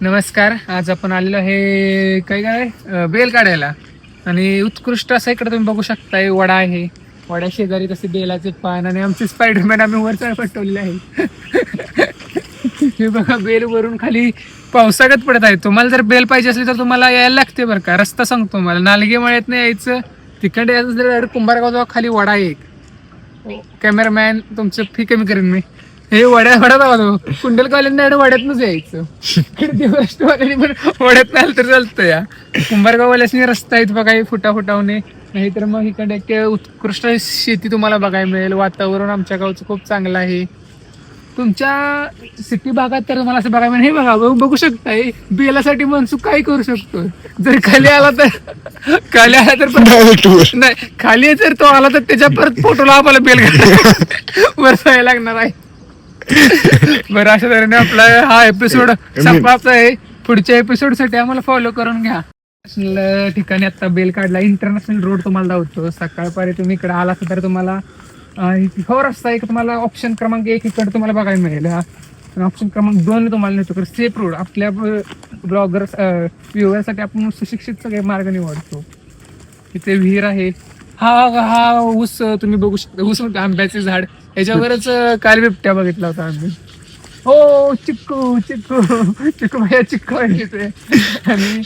नमस्कार. आज आपण आलेलो आहे काय बेल काढायला आणि उत्कृष्ट असं इकडे तुम्ही बघू शकताय वडा आहे. वड्या शेजारी तसे बेलाचे पान आणि आमचे स्पायडरमॅन आम्ही वर पटवलेले आहे. हे बघा बेल वरून खाली पावसागत पडत आहे. तुम्हाला जर बेल पाहिजे असली तर तुम्हाला यायला लागते बरं का. रस्ता सांगतो मला, नालगे मळ्यात नाही यायचं, तिकडे यायचं जर कुंभारगाव खाली वडा आहे एक. कॅमेरामॅन तुमचं फी कमी करेन मी. हे वड्यात आलो कुंडलगावल्यांना वड्यातनच यायचं. दिवसवाल्याने पण वड्यात आलं तर चालतं. या कुंभारगाववाल्यासनी रस्ता आहेत बघा, फुटावणे नाही तर मग इकडे उत्कृष्ट शेती तुम्हाला बघायला मिळेल. वातावरण आमच्या गावचं खूप चांगलं आहे. तुमच्या सिटी भागात तर मला असं बघायला मिळेल. हे बघा बघू शकताय बेलासाठी मनसुख काय करू शकतो. जर खाली आला तर नाही, खाली जर तो आला तर त्याच्या परत फोटोला आम्हाला बेल बसायला लागणार आहे. बरं, अशा तऱ्हेने आपला हा एपिसोड संपवायचा आहे. पुढच्या एपिसोड साठी आम्हाला फॉलो करून घ्या. ठिकाणी आता बेल काढला, इंटरनॅशनल रोड तुम्हाला दावतो. सकाळपारी तुम्ही इकडे आला तर तुम्हाला रस्ता एक तुम्हाला ऑप्शन क्रमांक 1 इकडे तुम्हाला बघायला मिळेल. ऑप्शन क्रमांक 2 तुम्हाला नेतो सेफ रोड. आपल्या ब्लॉगर व्ह्युअरसाठी आपण सुशिक्षित सगळे मार्ग निवडतो. इथे विहीर आहे. हा ऊस तुम्ही बघू शकता. ऊस म्हणजे आंब्याचे झाड, याच्यावरच काल बिबट्या बघितला होता आम्ही. हो, चिक्कू भाया चिक्कू आहे. आणि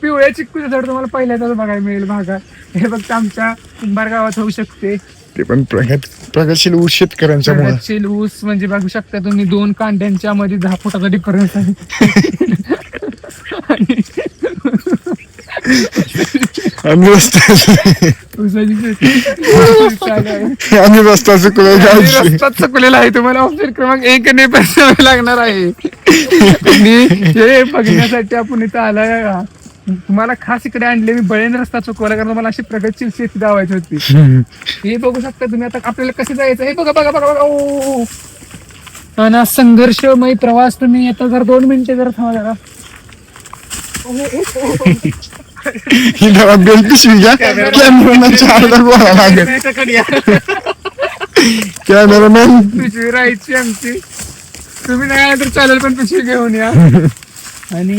पिवळ्या चिक्कूचं झाड तुम्हाला पहिल्यांदाच बघायला मिळेल भागात. हे फक्त आमच्या कुंभार गावात होऊ शकते. ते पण प्रगतशील ऊस शेतकऱ्यांच्या प्रगतशील ऊस म्हणजे बघू शकता तुम्ही 2 कांड्यांच्या मध्ये 10 फुटाचा डिफरन्स आहे. आम्ही रस्ता चुकलेला आहे. तुम्हाला ऑप्शन क्रमांक 1 ने पण लागणार आहे. आणि हे बघण्यासाठी आपण इथं आलाय. तुम्हाला खास इकडे आणले मी बळेन रस्ता चुकवला, कारण तुम्हाला अशी प्रगतशील शेती दावायची होती. हे बघू शकता तुम्ही. आता आपल्याला कसं जायचं हे बघा. ओ ना, संघर्षमय प्रवास. तुम्ही आता जर 2 मिनिटे जर थांबा जरा. बेल पिशवी घ्या. कॅमेरामॅन पिशवी राहायची आमची. तुम्ही नाही आला तर चालेल, पण पिशवी घेऊन या. आणि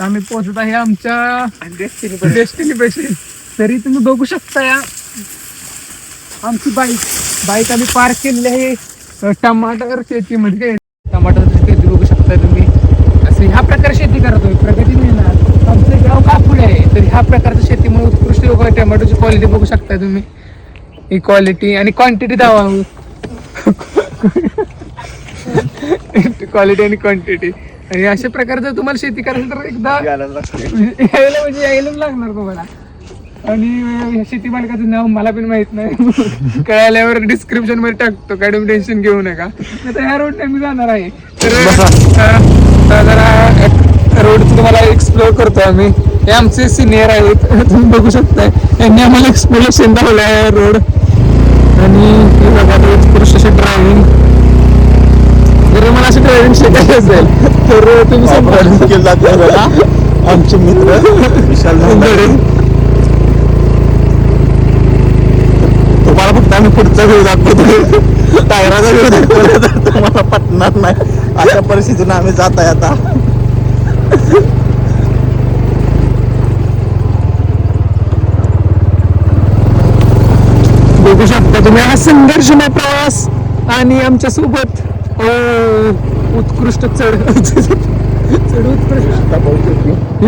आम्ही पोहोचत आहे आमच्या डेस्टिनी पेशी. तरी तुम्ही बघू शकता या आमची बाईक आम्ही पार्क केलेली आहे टमाटर शेतीमध्ये. टमाटरची शेती बघू शकता तुम्ही. असं ह्या प्रकारे शेती करतोय. प्रगती मिळणार. आमचं गाव कापुले आहे, तर ह्या प्रकारच्या शेतीमुळे उत्कृष्ट टोमॅटोची क्वालिटी बघू शकता तुम्ही. ही क्वालिटी आणि क्वांटिटी दावा. क्वालिटी आणि क्वांटिटी. आणि अशा प्रकारे जर तुम्हाला शेती करायची तर एकदा यायला लागणार तुम्हाला. आणि शेती मालकाचं नाव मला पण माहित नाही, कळाल्यावर डिस्क्रिप्शन मध्ये टाकतो. काय तुम्ही टेन्शन घेऊ नका. तर ह्या रोडने मी जाणार आहे. तर जरा रोडचं तुम्हाला एक्सप्लोर करतो आम्ही. हे आमचे सिनियर आहेत, तुम्ही बघू शकताय. यांनी आम्हाला एक्सप्लोरेशन दाखवलं आहे रोड. आणि हे बघा उत्कृष्ट अशी ड्रायव्हिंग. जर मला अशी ड्रायव्हिंग शिकायची असेल तर तुम्ही आमचे मित्र विशाल तुम्हाला फक्त आम्ही पुढचा व्ह्यू दाखवतो. टायराचा व्ह्यू दाखवला तर तुम्हाला पटणार नाही. अशा परिस्थितीतून आम्ही जात आहे आता. बघू शकता तुम्ही हा संघर्षमय प्रवास. आणि आमच्या सोबत उत्कृष्ट उत्कृष्ट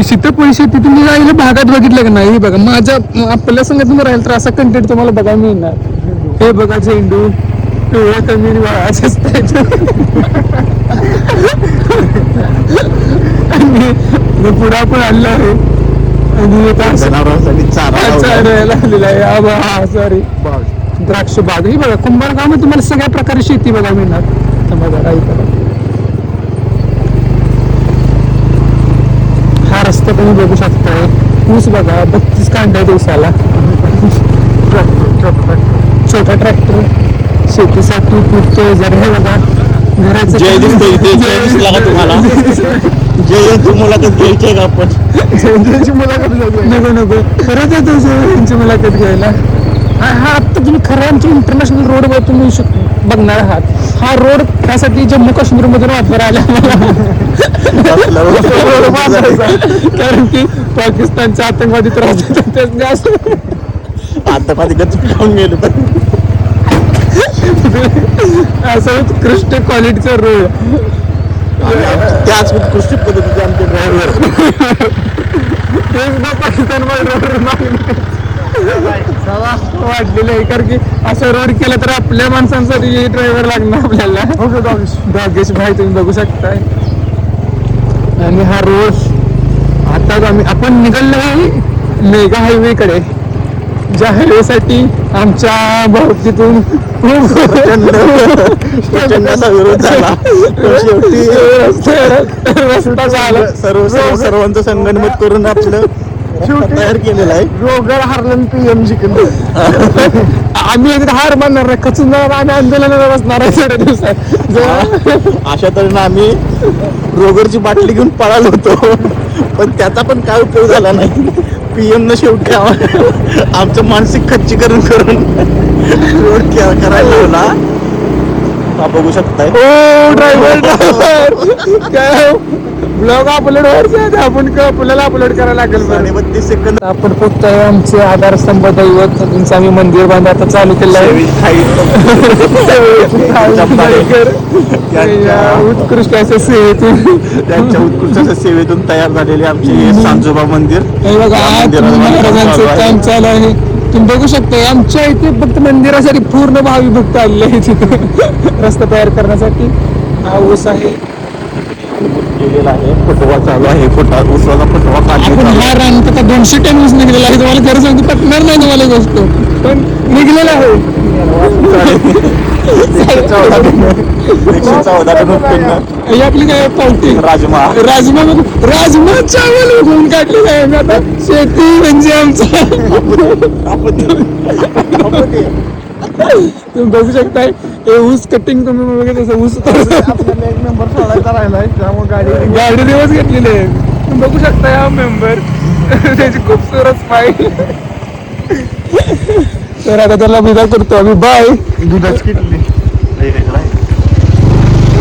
सीताफळ शेती. तुम्ही राहिलं भागात बघितलं का नाही? बघा माझ्या आपल्या संघात तुम्ही राहील तर असा कंटेंट तुम्हाला बघायला मिळणार. हे बघा झेंडू पिवळा कमी आणि पुढे आपण आणलं आहे. आणि चारा लागलेला आहे. सॉरी, द्राक्ष बाग. ही बघा कुंभारगाव मध्ये तुम्हाला सगळ्या प्रकारे शेती बघायला मिळणार. हा रस्ता तुम्ही बघू शकताय. ऊस बघा 32 कांड्या दिवसाला. छोटा ट्रॅक्टर शेतीसाठी पुरतो. जर हे बघा घराचं तुम्हाला जयंती मुलाखत घ्यायची आहे का आपण? जयंतीची मुलाखत नको खरंच आहे त्यांची मुलाखत घ्यायला. हा आत्ता तुम्ही खरं आमच्या इंटरनॅशनल रोडवर तुम्ही येऊ शकतो. बघणार आहात. हा रोड त्यासाठी जम्मू काश्मीर मधून वापर आला कारण की पाकिस्तानच्या आतंकवादी त्रास देतात जास्त आतंकवादी गच पिऊन गेलो तर असं उत्कृष्ट क्वालिटीचा रोड. त्याच उत्कृष्ट पद्धतीचे आमचे ड्रायव्हर पाकिस्तान वाढलेलं आहे कारण की असं रोड केलं तर आपल्या माणसांसाठी ड्रायव्हर लागणार आपल्याला. दागेश भाई तुम्ही बघू शकताय. आणि हा रोड आता आपण निघालो आहे मेगा हायवे कडे, ज्या हायवे साठी आमच्या भावकीतून खूप प्रचंड असा विरोध झाला. पण शेवटी रस्ता झाला. सर्वांचं संगनमत करून आपलं रस्ता तयार केलेला आहे. रोगर हारलं PM जिंकलं. आम्ही एकदा हार मानणार नाही, खचून जाणार, आम्ही आंदोलनाला बसणार आहे थोड्या दिवसात. अशा तऱ्हेनं आम्ही रोगरची बाटली घेऊन पळालो होतो, पण त्याचा पण काय उपयोग झाला नाही. PM न शेवटी आमचं मानसिक खच्चीकरण करून रोड करायला लावला. हा बघू शकताय. ओ ड्रायव्हर काय ब्लॉग अपलोड व्हायचं आपण आपल्याला अपलोड करायला लागेल. 32 सेकंद आपण पोहोचतोय आमचे आधारस्तंभ दैवत त्यांचं आम्ही मंदिर बांधा आता चालू केलं आहे. उत्कृष्ट असं सेवेतून त्यांच्या उत्कृष्ट सेवेतून तयार झालेले आमचे सांजोबा मंदिर. हे बघा आज महाराजांचं काम चालू आहे. तुम्ही बघू शकता आमच्या इथे फक्त मंदिरासाठी पूर्ण भावी भक्त आलेले आहेत तिथं रस्ता तयार करण्यासाठी. हा ऊस आहे केलेला आहे, फुटवा चालू आहे. ऊसाचा फुटवा आपण हा रान आता 200 टन ऊस निघलेला आहे. तुम्हाला खरं सांगतो पटणार नाही तुम्हाला गोष्ट, पण निघलेला आहे. 114 टन उत्पन्न. ही आपली काय पावटी राजमा राजमा चावल उगवून काढलेलं आहे. मी आता शेती म्हणजे आमचं तुम्ही बघू शकताय. हे ऊस कटिंग तुम्ही बघत असं ऊस आपल्याला 1 नंबर सोडायचा राहिलाय, त्यामुळे गाडी दिवस घेतलेले आहे. तुम्ही बघू शकता हा मेंबर त्याची खूपसूरत स्माईल. तर आता त्याला विदा करतो आम्ही. बाय. दुधाच किटली